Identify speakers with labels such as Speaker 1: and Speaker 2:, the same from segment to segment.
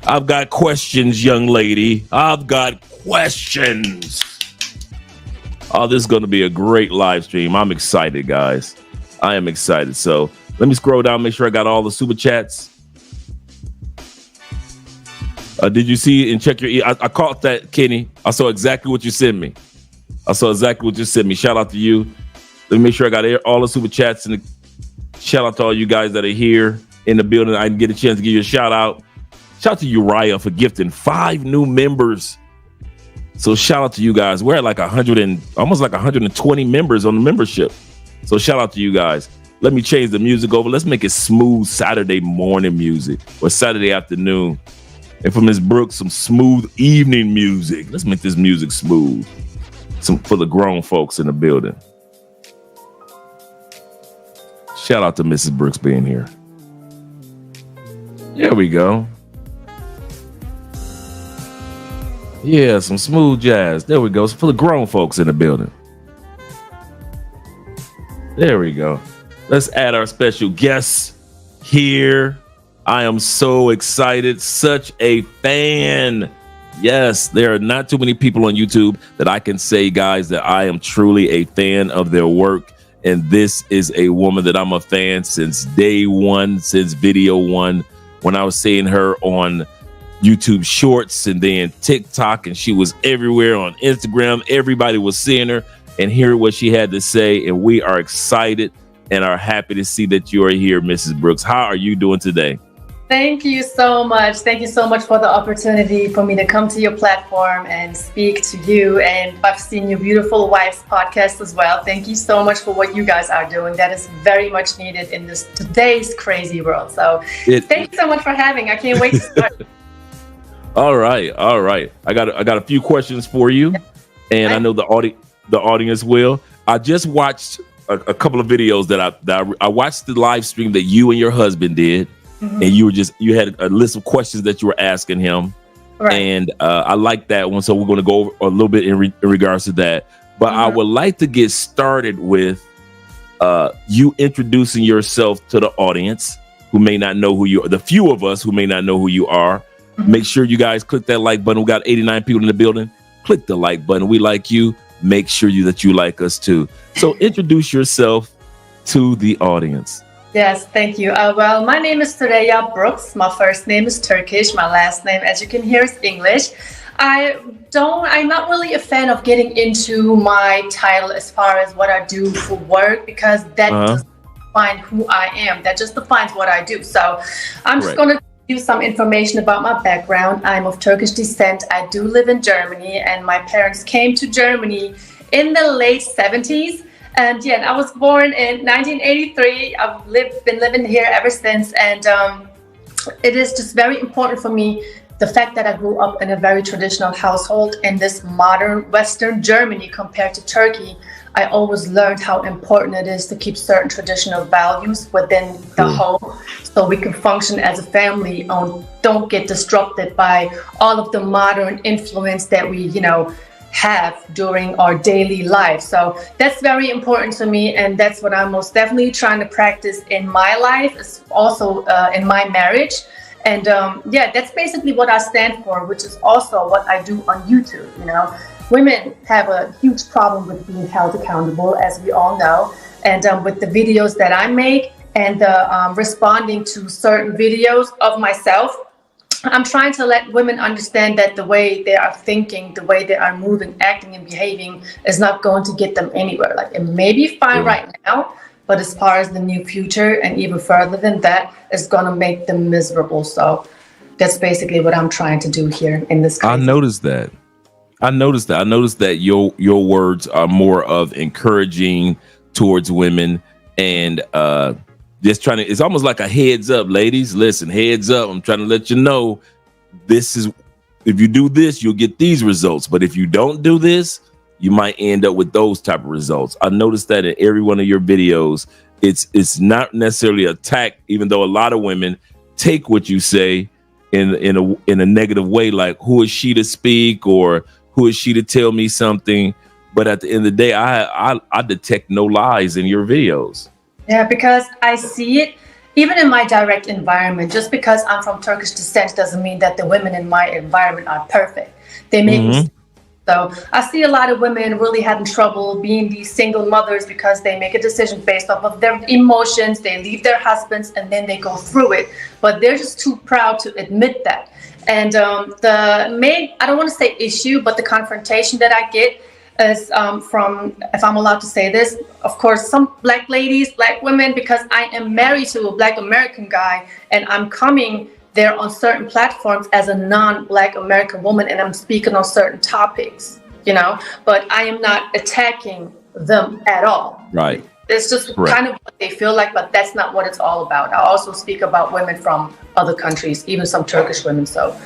Speaker 1: I've got questions, young lady. I've got questions. Oh, this is going to be a great live stream. I'm excited, guys. I am excited. So let me scroll down, make sure I got all the super chats. Did you see and check your? I caught that, Kenny. I saw exactly what you sent me. Shout out to you. Let me make sure I got all the super chats, and shout out to all you guys that are here in the building. I didn't get a chance to give you a shout out. Shout out to Suereyya for gifting 5 new members. So shout out to you guys. We're at like 100 and almost like 120 members on the membership. So shout out to you guys. Let me change the music over. Let's make it smooth Saturday morning music or Saturday afternoon. And for Ms. Brooks, some smooth evening music. Let's make this music smooth. Some for the grown folks in the building. Shout out to Mrs. Brooks being here. There we go. Yeah, some smooth jazz. There we go. For the grown folks in the building. There we go. Let's add our special guests here. I am so excited. Such a fan. Yes, there are not too many people on YouTube that I can say, guys, that I am truly a fan of their work. And this is a woman that I'm a fan since day one, since video one, when I was seeing her on YouTube Shorts and then TikTok, and she was everywhere on Instagram. Everybody was seeing her and hearing what she had to say. And we are excited and are happy to see that you are here, Mrs. Brooks. How are you doing today?
Speaker 2: Thank you so much. Thank you so much for the opportunity for me to come to your platform and speak to you. And I've seen your beautiful wife's podcast as well. Thank you so much for what you guys are doing. That is very much needed in this today's crazy world. So thank you so much for having. I can't wait to start.
Speaker 1: All right. I got a few questions for you, and I know the audience will. I just watched a couple of videos that I watched the live stream that you and your husband did. Mm-hmm. And you had a list of questions that you were asking him, right. And I like that one. So we're going to go over a little bit in regards to that. But I would like to get started with you introducing yourself to the audience who may not know who you are. The few of us who may not know who you are. Mm-hmm. Make sure you guys click that like button. We got 89 people in the building. Click the like button. We like you. Make sure that you like us too. So introduce yourself to the audience.
Speaker 2: Yes, thank you. Well, my name is Suereyya Brooks. My first name is Turkish. My last name, as you can hear, is English. I'm not really a fan of getting into my title as far as what I do for work, because that doesn't define who I am. That just defines what I do. So I'm just going to give you some information about my background. I'm of Turkish descent. I do live in Germany, and my parents came to Germany in the late 70s. And I was born in 1983. I've been living here ever since. And it is just very important for me, the fact that I grew up in a very traditional household in this modern Western Germany compared to Turkey. I always learned how important it is to keep certain traditional values within the home so we can function as a family and don't get disrupted by all of the modern influence that we, have during our daily life. So that's very important to me, and that's what I'm most definitely trying to practice in my life, is also in my marriage. And that's basically what I stand for, which is also what I do on YouTube. Women have a huge problem with being held accountable, as we all know, and with the videos that I make and responding to certain videos of myself, I'm trying to let women understand that the way they are thinking, the way they are moving, acting, and behaving is not going to get them anywhere. Like, it may be fine right now, but as far as the new future and even further than that, it's going to make them miserable. So that's basically what I'm trying to do here in this case.
Speaker 1: I noticed that. I noticed that your words are more of encouraging towards women, and just trying to, it's almost like a heads up, ladies. Listen, heads up. I'm trying to let you know, this is, if you do this, you'll get these results. But if you don't do this, you might end up with those type of results. I noticed that in every one of your videos, it's not necessarily attack, even though a lot of women take what you say in a negative way, like, who is she to speak, or who is she to tell me something? But at the end of the day, I detect no lies in your videos.
Speaker 2: Yeah, because I see it even in my direct environment, just because I'm from Turkish descent doesn't mean that the women in my environment are perfect. They make mistakes. So I see a lot of women really having trouble being these single mothers because they make a decision based off of their emotions. They leave their husbands and then they go through it, but they're just too proud to admit that. And the main, I don't want to say issue, but the confrontation that I get is from, if I'm allowed to say this, of course, some Black ladies, Black women, because I am married to a Black American guy and I'm coming there on certain platforms as a non-Black American woman and I'm speaking on certain topics, you know, but I am not attacking them at all.
Speaker 1: Right.
Speaker 2: It's just kind of what they feel like, but that's not what it's all about. I also speak about women from other countries, even some Turkish women. So,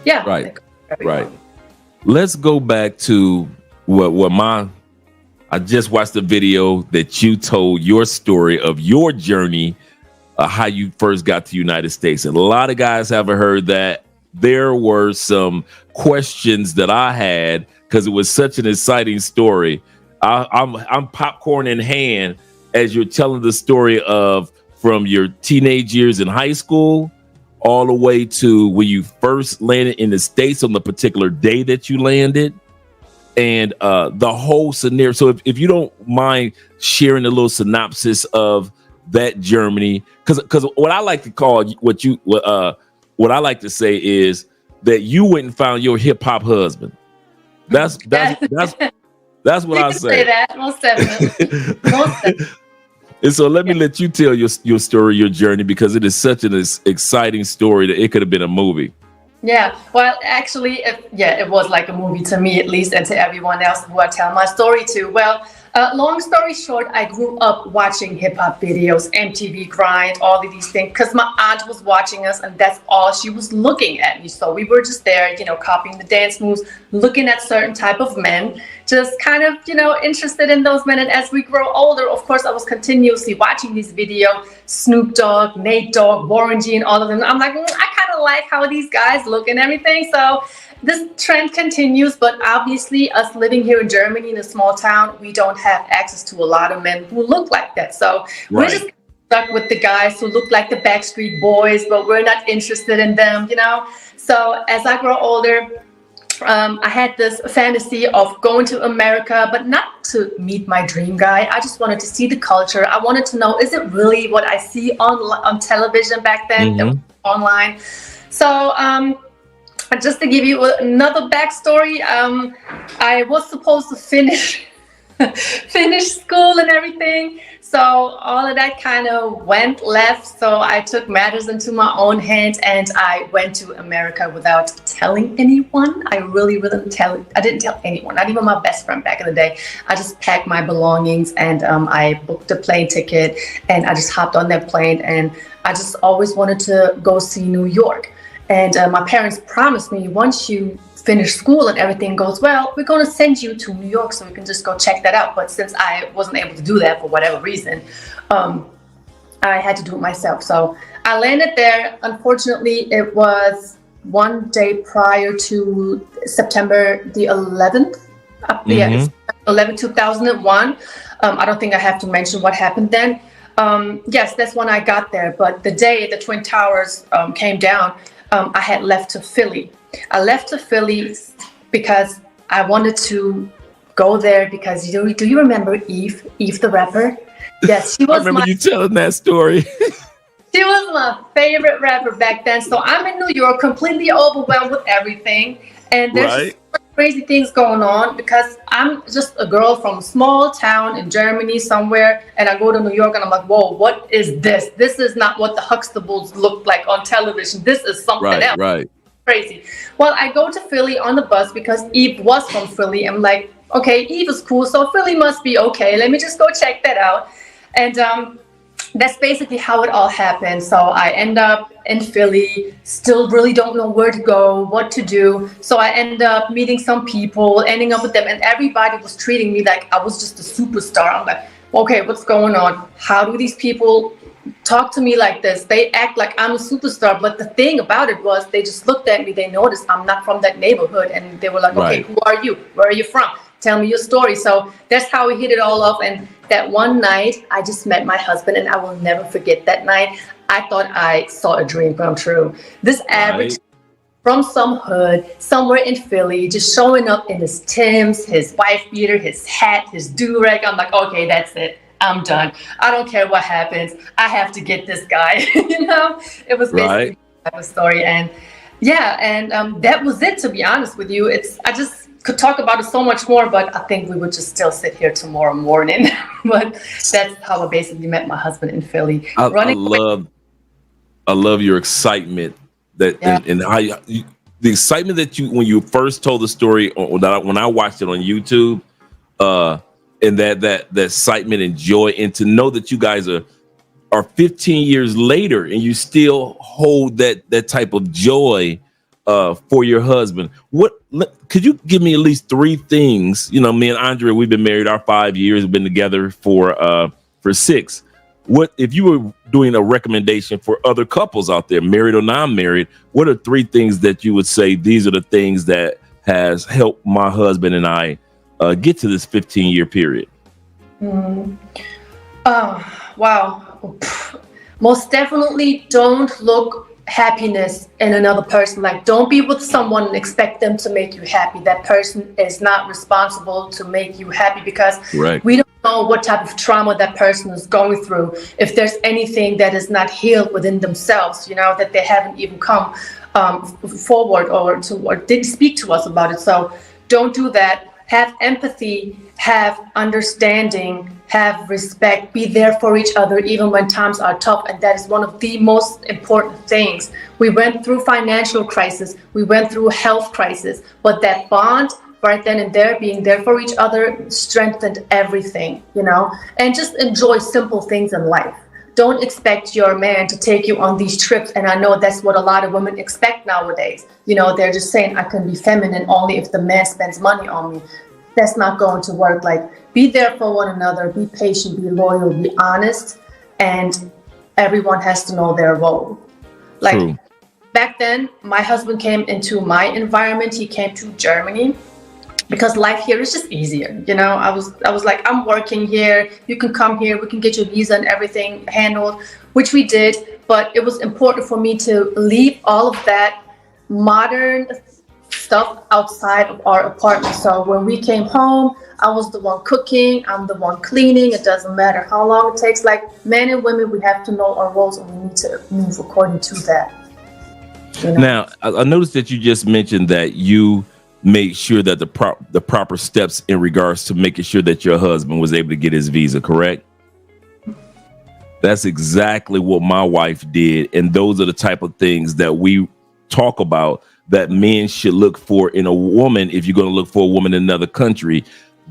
Speaker 2: yeah.
Speaker 1: Right. Right. Let's go back to I just watched the video that you told your story of your journey, how you first got to the United States. And a lot of guys haven't heard that. There were some questions that I had because it was such an exciting story. I'm popcorn in hand as you're telling the story of from your teenage years in high school all the way to when you first landed in the States on the particular day that you landed and the whole scenario. So if you don't mind sharing a little synopsis of that journey, because what I like to call what I like to say is that you went and found your hip hop husband. That's what I say.
Speaker 2: That most definitely. Most definitely.
Speaker 1: And so let me let you tell your story, your journey, because it is such an exciting story that it could have been a movie.
Speaker 2: Yeah, well, actually, it was like a movie to me, at least, and to everyone else who I tell my story to. Well, long story short, I grew up watching hip hop videos, MTV Grind, all of these things, because my aunt was watching us, and that's all she was looking at me. So we were just there, you know, copying the dance moves, looking at certain type of men, just kind of, you know, interested in those men. And as we grow older, of course, I was continuously watching these videos, Snoop Dogg, Nate Dogg, Warren G, and all of them. I'm like, I kind of like how these guys look and everything. So this trend continues, but obviously us living here in Germany in a small town, we don't have access to a lot of men who look like that. So we're just stuck with the guys who look like the Backstreet Boys, but we're not interested in them, you know? So as I grow older, I had this fantasy of going to America, but not to meet my dream guy. I just wanted to see the culture. I wanted to know, is it really what I see on television back then, online? So just to give you another backstory, I was supposed to finish school and everything. So all of that kind of went left. So I took matters into my own hands and I went to America without telling anyone. I didn't tell anyone, not even my best friend back in the day. I just packed my belongings and I booked a plane ticket and I just hopped on that plane and I just always wanted to go see New York. And my parents promised me, once you finish school and everything goes well, we're going to send you to New York so we can just go check that out. But since I wasn't able to do that for whatever reason, I had to do it myself. So I landed there. Unfortunately, it was one day prior to September the 11th. Yeah, 11, 2001. I don't think I have to mention what happened then. Yes, that's when I got there. But the day the Twin Towers came down, I had left to Philly. I left to Philly because I wanted to go there because do you remember Eve the rapper? Yes, she was.
Speaker 1: I remember you telling that story.
Speaker 2: She was my favorite rapper back then. So I'm in New York, completely overwhelmed with everything, and there's crazy things going on because I'm just a girl from a small town in Germany somewhere, and I go to New York and I'm like, whoa, what is this? This is not what the Huxtables look like on television. This is something else. Right. Crazy. Well, I go to Philly on the bus because Eve was from Philly. I'm like, okay, Eve is cool, so Philly must be okay. Let me just go check that out. And that's basically how it all happened. So I end up in Philly, still really don't know where to go, what to do. So I end up meeting some people, ending up with them, and everybody was treating me like I was just a superstar. I'm like, okay, what's going on? How do these people talk to me like this? They act like I'm a superstar. But the thing about it was they just looked at me, they noticed I'm not from that neighborhood, and they were like, okay, who are you? Where are you from? Tell me your story. So that's how we hit it all off. And that one night, I just met my husband, and I will never forget that night. I thought I saw a dream come true. This average
Speaker 1: Right.
Speaker 2: from some hood somewhere in Philly, just showing up in his Timbs, his wife beater, his hat, his do-rag. I'm like, okay, that's it. I'm done. I don't care what happens. I have to get this guy. It was
Speaker 1: Right.
Speaker 2: basically the story, and yeah, and that was it. To be honest with you, I just could talk about it so much more, but I think we would just still sit here tomorrow morning. But that's how I basically met my husband in Philly,
Speaker 1: I
Speaker 2: running away.
Speaker 1: love your excitement that
Speaker 2: Yeah.
Speaker 1: and how the excitement that you when you first told the story when I watched it on YouTube, and that excitement and joy, and to know that you guys are 15 years later and you still hold that type of joy for your husband. Could you give me at least three things? Me and Andrea, we've been married our 5 years, we've been together for 6. What if you were doing a recommendation for other couples out there, married or non-married? What are 3 things that you would say these are the things that has helped my husband and I get to this 15-year period?
Speaker 2: Wow. Most definitely don't look happiness in another person. Like, don't be with someone and expect them to make you happy. That person is not responsible to make you happy, because
Speaker 1: Right.
Speaker 2: we don't know what type of trauma that person is going through. If there's anything that is not healed within themselves, that they haven't even come forward or didn't speak to us about it. So don't do that. Have empathy, have understanding, have respect, be there for each other even when times are tough. And that is one of the most important things. We went through financial crisis, we went through health crisis, but that bond right then and there, being there for each other, strengthened everything, and just enjoy simple things in life. Don't expect your man to take you on these trips. And I know that's what a lot of women expect nowadays. They're just saying, I can be feminine only if the man spends money on me. That's not going to work. Like, be there for one another, be patient, be loyal, be honest, and everyone has to know their role. Like,
Speaker 1: True.
Speaker 2: back then, my husband came into my environment. He came to Germany because life here is just easier. I was like, I'm working here, you can come here, we can get your visa and everything handled, which we did. But it was important for me to leave all of that modern stuff outside of our apartment. So when we came home, I was the one cooking, I'm the one cleaning. It doesn't matter how long it takes. Like, men and women, we have to know our roles, and we need to move according to that.
Speaker 1: Now, I noticed that you just mentioned that you made sure that the proper steps in regards to making sure that your husband was able to get his visa, correct? That's exactly what my wife did. And those are the type of things that we talk about that men should look for in a woman. If you're going to look for a woman in another country,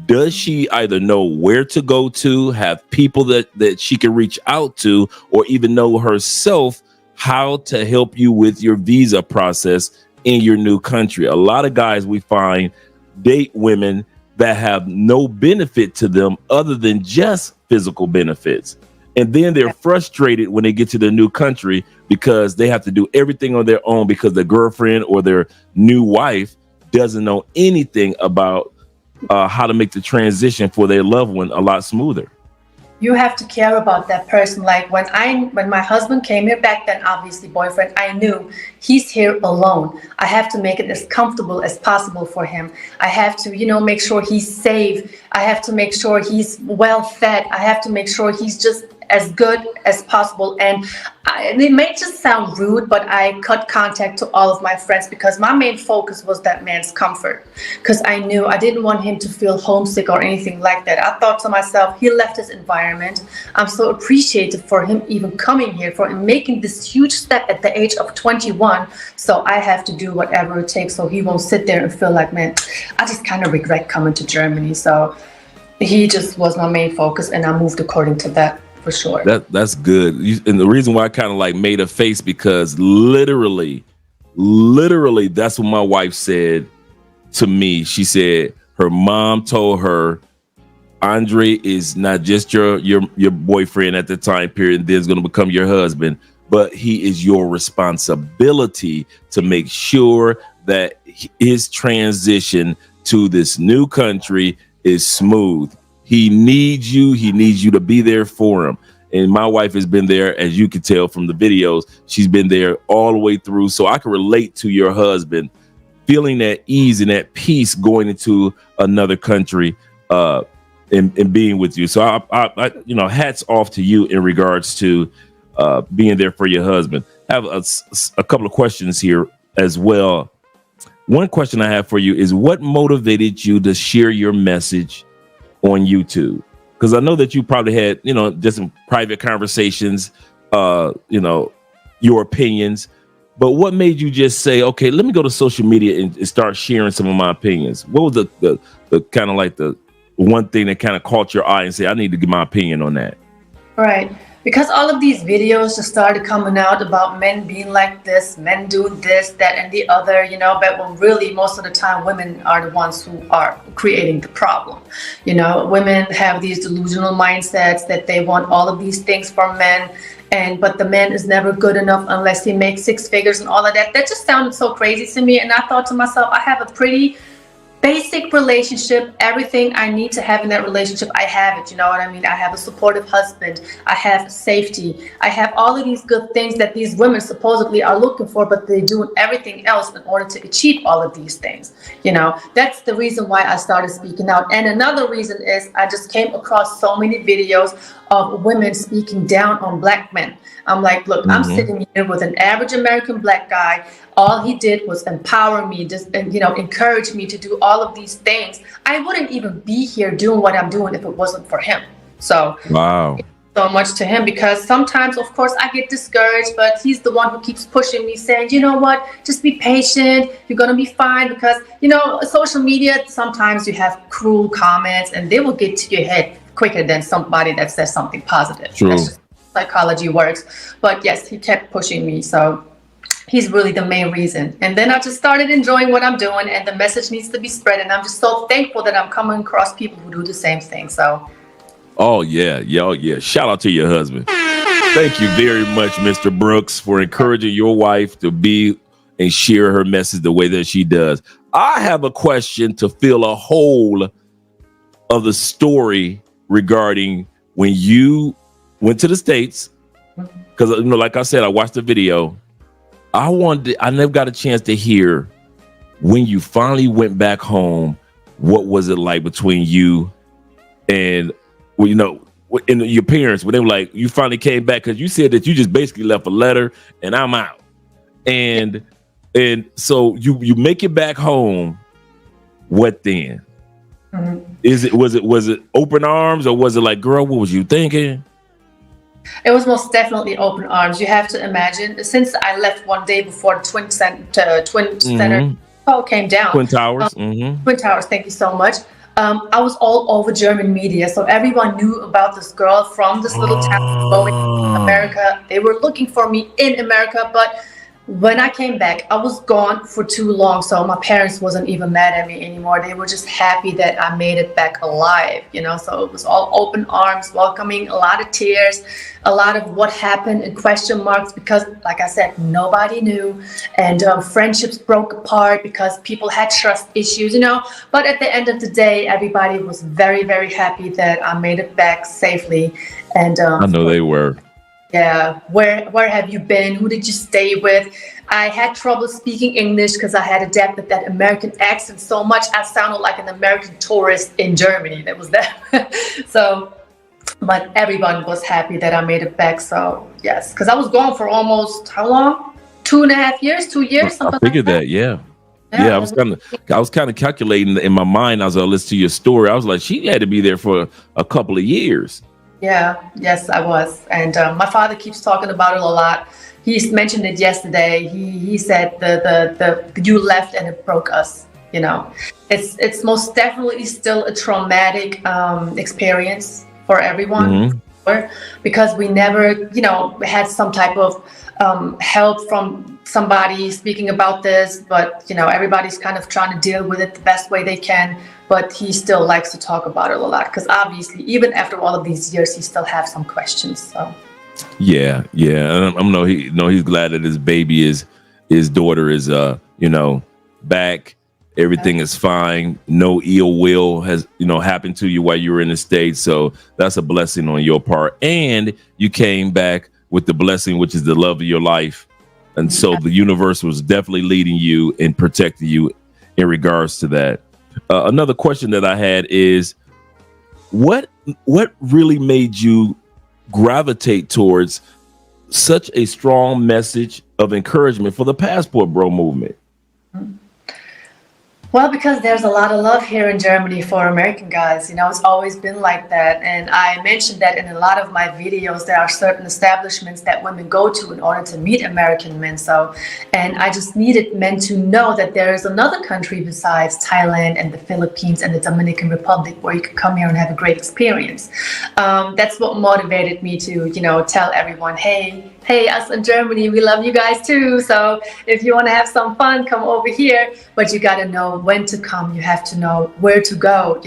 Speaker 1: does she either know where to go to, have people that she can reach out to, or even know herself how to help you with your visa process in your new country? A lot of guys we find date women that have no benefit to them other than just physical benefits. And then they're frustrated when they get to their new country because they have to do everything on their own because their girlfriend or their new wife doesn't know anything about how to make the transition for their loved one a lot smoother.
Speaker 2: You have to care about that person. Like, when my husband came here back then, obviously boyfriend, I knew he's here alone. I have to make it as comfortable as possible for him. I have to, make sure he's safe. I have to make sure he's well fed. I have to make sure he's just as good as possible. And it may just sound rude, but I cut contact to all of my friends because my main focus was that man's comfort. Because I knew I didn't want him to feel homesick or anything like that. I thought to myself, he left his environment. I'm so appreciative for him even coming here, for him making this huge step at the age of 21. So I have to do whatever it takes so he won't sit there and feel like, man, I just kind of regret coming to Germany. So he just was my main focus, and I moved according to that. For sure.
Speaker 1: That's good. And the reason why I kind of like made a face, because literally, that's what my wife said to me. She said her mom told her, Andre is not just your boyfriend at the time period, there's going to become your husband, but he is your responsibility to make sure that his transition to this new country is smooth. He needs you to be there for him. And my wife has been there, as you can tell from the videos. She's been there all the way through. So I can relate to your husband feeling that ease and that peace going into another country and being with you. So I hats off to you in regards to being there for your husband. I have a couple of questions here as well. One question I have for you is, what motivated you to share your message on YouTube? Because I know that you probably had, just some private conversations, your opinions. But what made you just say, okay, let me go to social media and start sharing some of my opinions? What was the kind of like the one thing that kind of caught your eye and say, I need to give my opinion on that?
Speaker 2: Right. Because all of these videos just started coming out about men being like this, men doing this, that, and the other, but when really most of the time women are the ones who are creating the problem. Women have these delusional mindsets that they want all of these things from men, but the man is never good enough unless he makes six figures and all of that. That just sounded so crazy to me. And I thought to myself, I have a pretty basic relationship. Everything I need to have in that relationship, I have it. You know what I mean? I have a supportive husband. I have safety. I have all of these good things that these women supposedly are looking for, but they're doing everything else in order to achieve all of these things. That's the reason why I started speaking out. And another reason is I just came across so many videos of women speaking down on black men. I'm like, look, I'm sitting here with an average American black guy. All he did was empower me, encourage me to do all of these things. I wouldn't even be here doing what I'm doing if it wasn't for him. So,
Speaker 1: wow.
Speaker 2: So much to him, because sometimes, of course, I get discouraged, but he's the one who keeps pushing me, saying, you know what, just be patient. You're going to be fine, because, social media, sometimes you have cruel comments and they will get to your head quicker than somebody that says something positive.
Speaker 1: True.
Speaker 2: That's just how psychology works. But yes, he kept pushing me. So he's really the main reason. And then I just started enjoying what I'm doing, and the message needs to be spread. And I'm just so thankful that I'm coming across people who do the same thing. So.
Speaker 1: Oh, yeah. Shout out to your husband. Thank you very much, Mr. Brooks, for encouraging your wife to be and share her message the way that she does. I have a question to fill a hole of the story regarding when you went to the States. Because, like I said, I watched the video. I never got a chance to hear when you finally went back home. What was it like between you and, and your parents, when they were like, you finally came back? Because you said that you just basically left a letter and I'm out. And so you make it back home. What then? Was it open arms, or was it like, girl, what was you thinking?
Speaker 2: It was most definitely open arms. You have to imagine, since I left one day before the Twin Center came down.
Speaker 1: Twin Towers.
Speaker 2: Twin Towers, thank you so much. I was all over German media, so everyone knew about this girl from this little town going to America. They were looking for me in America, but when I came back, I was gone for too long, so my parents wasn't even mad at me anymore. They were just happy that I made it back alive, so it was all open arms, welcoming, a lot of tears, a lot of what happened and question marks, because like I said, nobody knew, and friendships broke apart because people had trust issues, but at the end of the day, everybody was very, very happy that I made it back safely. And
Speaker 1: I know they were.
Speaker 2: Yeah, where have you been? Who did you stay with? I had trouble speaking English because I had adapted that American accent so much. I sounded like an American tourist in Germany. That was that. So, but everyone was happy that I made it back. So yes, because I was gone for almost how long? 2.5 years, 2 years.
Speaker 1: I figured like that. Yeah. I was kind of calculating in my mind as I listened to your story. I was like, she had to be there for a couple of years.
Speaker 2: Yeah, yes, I was. And my father keeps talking about it a lot. He mentioned it yesterday. He said the you left and it broke us. It's most definitely still a traumatic experience for everyone, because we never, had some type of help from somebody speaking about this. But everybody's kind of trying to deal with it the best way they can. But he still likes to talk about it a lot, because obviously, even after all of these years, he still has some questions. So, yeah, and he's glad that his daughter is, back,
Speaker 1: everything is fine. No ill will has, happened to you while you were in the States. So that's a blessing on your part. And you came back with the blessing, which is the love of your life. And so the universe was definitely leading you and protecting you in regards to that. Another question that I had is, what really made you gravitate towards such a strong message of encouragement for the Passport Bro movement?
Speaker 2: Well, because there's a lot of love here in Germany for American guys. It's always been like that. And I mentioned that in a lot of my videos, there are certain establishments that women go to in order to meet American men. And I just needed men to know that there is another country besides Thailand and the Philippines and the Dominican Republic where you can come here and have a great experience. That's what motivated me to, tell everyone, hey, us in Germany, we love you guys too. So if you want to have some fun, come over here. But you got to know when to come. You have to know where to go,